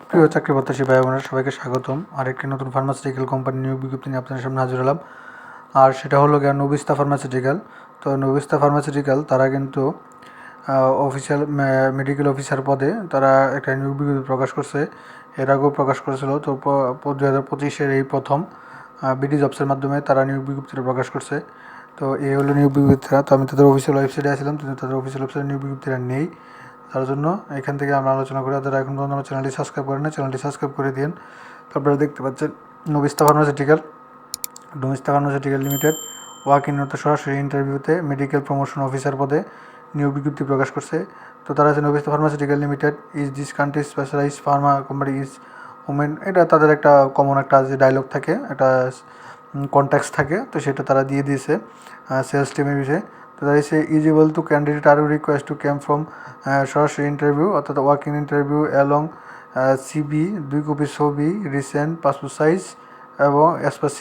প্রিয় চাকরি প্রত্যাশী ভাই বোনেরা সবাইকে স্বাগতম। আরেকটি নতুন ফার্মাসিউটিক্যাল কোম্পানি নিয়োগ বিজ্ঞপ্তি নিয়ে আপনাদের সামনে হাজির হলাম। আর সেটা হলো গিয়ে নবিস্তা ফার্মাসিউটিক্যাল। তো নবিস্তা ফার্মাসিউটিক্যাল তারা কিন্তু অফিসিয়াল মেডিকেল অফিসার পদে তারা একটা নিয়োগ বিজ্ঞপ্তি প্রকাশ করছে। এর আগেও প্রকাশ করেছিল। তো 2025-এর এই প্রথম বিডি জবসের মাধ্যমে তারা নিয়োগ বিজ্ঞপ্তিটা প্রকাশ করছে। তো এই হলো নিয়োগ বিজ্ঞপ্তিটা। তো আমি তাদের অফিসিয়াল ওয়েবসাইটে আসছিলাম, কিন্তু তাদের অফিসিয়াল ওয়েবসাইটে নিয়োগ বিজ্ঞপ্তিটা নেই। তার জন্য এখান থেকে আমরা আলোচনা করি। যারা এখন পর্যন্ত আমার চ্যানেলটি সাবস্ক্রাইব করেন না, চ্যানেলটি সাবস্ক্রাইব করে দিন। তারপরে দেখতে পাচ্ছেন নবিস্তা ফার্মাসিউটিক্যাল লিমিটেড ওয়াক ইন সরাসরি ইন্টারভিউতে মেডিকেল প্রমোশন অফিসার পদে নিয়োগ বিজ্ঞপ্তি প্রকাশ করছে। তো তারা আছে নবিস্তা pharmaceutical limited is this country specialise pharma company is women. এটা তাদের একটা কমন একটা যে ডায়লগ থাকে, একটা কনট্যাক্ট থাকে, তো সেটা তারা দিয়ে দিয়েছে সেলস টিমের বিষয়ে। তো তারা is eligible to candidate are request to come from সরাসরি ইন্টারভিউ অর্থাৎ walk in interview along CV 2 copy ছবি রিসেন্ট পাসপোর্ট সাইজ এবং অ্যাজ পার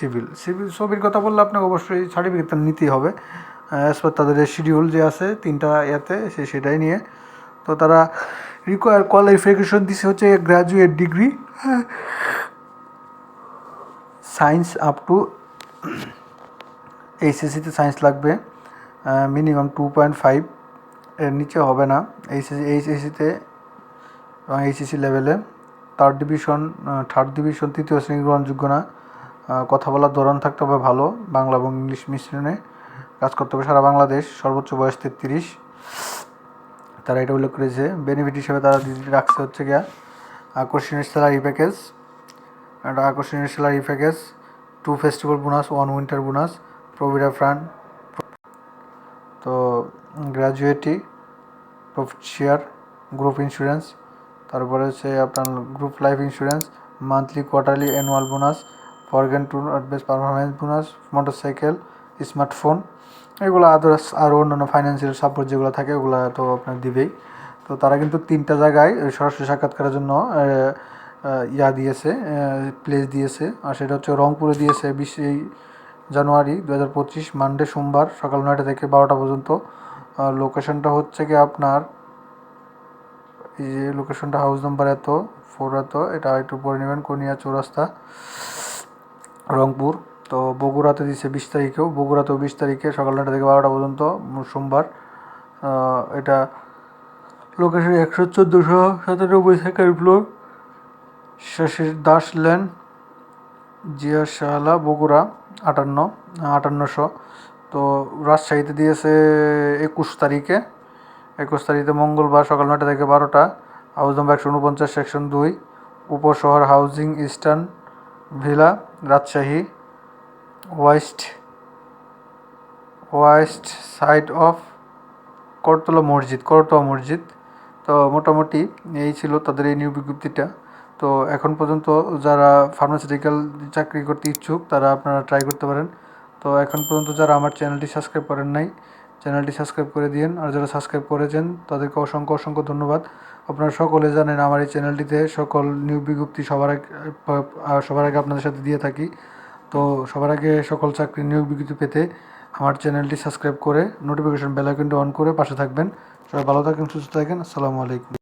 ছবির কথা বললে আপনাকে অবশ্যই সার্টিফিকেটটা নিতেই হবে অ্যাজ পার তাদের শিডিউল যে আছে 3টা ইয়াতে সেটাই নিয়ে। তো তারা রিকোয়ার কোয়ালিফিকেশন দিছে হচ্ছে graduate degree science up to এইচএসসিতে সায়েন্স লাগবে, মিনিমাম 2.5 এর নিচে হবে না এইচএসসিতে এবং এইচএসসি লেভেলে। থার্ড ডিভিশন তৃতীয় শ্রেণী গ্রহণযোগ্য না। কথা বলার ধরন থাকতে হবে ভালো, বাংলা এবং ইংলিশ মিশ্রণে কাজ করতে হবে সারা বাংলাদেশ। সর্বোচ্চ বয়স 33, তারা এটা উল্লেখ করেছে। বেনিফিট হিসেবে তারা রাখছে হচ্ছে গিয়া আকর্ষণীয় salary package 2 festival bonus, 1 winter bonus, provident fund, তো gratuity, profit share, group insurance, তারপরে হচ্ছে আপনার group life insurance, monthly quarterly annual bonus, ফরগেন টু advise performance bonus, motorcycle, smartphone, এগুলো আদার্স আরও অন্যান্য ফাইন্যান্সিয়াল সাপোর্ট যেগুলো থাকে ওগুলো তো আপনার দিবেই। তো তারা কিন্তু 3টা জায়গায় সরাসরি সাক্ষাৎকারের জন্য দিয়েছে, প্লেস দিয়েছে। আর সেটা হচ্ছে রংপুরে দিয়েছে 20 জানুয়ারি 2025 মানডে সোমবার সকাল 9টা থেকে 12টা পর্যন্ত। লোকেশনটা হচ্ছে কি আপনার এই যে লোকেশনটা হাউস নাম্বার 4 এটা একটু পরে নেবেন, কোনিয়া চৌরাস্তা, রংপুর। তো বগুড়াতে দিচ্ছে 20 তারিখেও, 20 তারিখে সকাল 9টা থেকে 12টা পর্যন্ত সোমবার। এটা লোকেশন 11497 সেকেন্ড ফ্লোর, শশীর দাস লেন, জিয়াশালা, বগুড়া 5800। তো রাজশাহীতে দিয়েছে 21 তারিখে মঙ্গলবার সকাল 9টা থেকে 12টা, house number 149 section 2, Upashahar housing, eastern villa, Rajshahi, west side of Karatoya মসজিদ। তো মোটামুটি এই ছিল তাদের এই নিয়োগ বিজ্ঞপ্তিটা। তো এখন পর্যন্ত যারা ফার্মাসিউটিক্যাল চাকরি করতে ইচ্ছুক তারা আপনারা ট্রাই করতে পারেন। তো এখন পর্যন্ত যারা আমার চ্যানেলটি সাবস্ক্রাইব করেন নাই, চ্যানেলটি সাবস্ক্রাইব করে দিন। আর যারা সাবস্ক্রাইব করেছেন তাদেরকে অসংখ্য ধন্যবাদ। আপনারা সকলে জানেন আমার এই চ্যানেলটিতে সকল নিয়োগ বিজ্ঞপ্তি সবার আগে আপনাদের সাথে দিয়ে থাকি। তো সবার আগে সকল চাকরির নিয়োগ বিজ্ঞপ্তি পেতে আমার চ্যানেলটি সাবস্ক্রাইব করে নোটিফিকেশন বেল আইকনটি অন করে পাশে থাকবেন। সবাই ভালো থাকেন, সুস্থ থাকেন। আসসালামু আলাইকুম।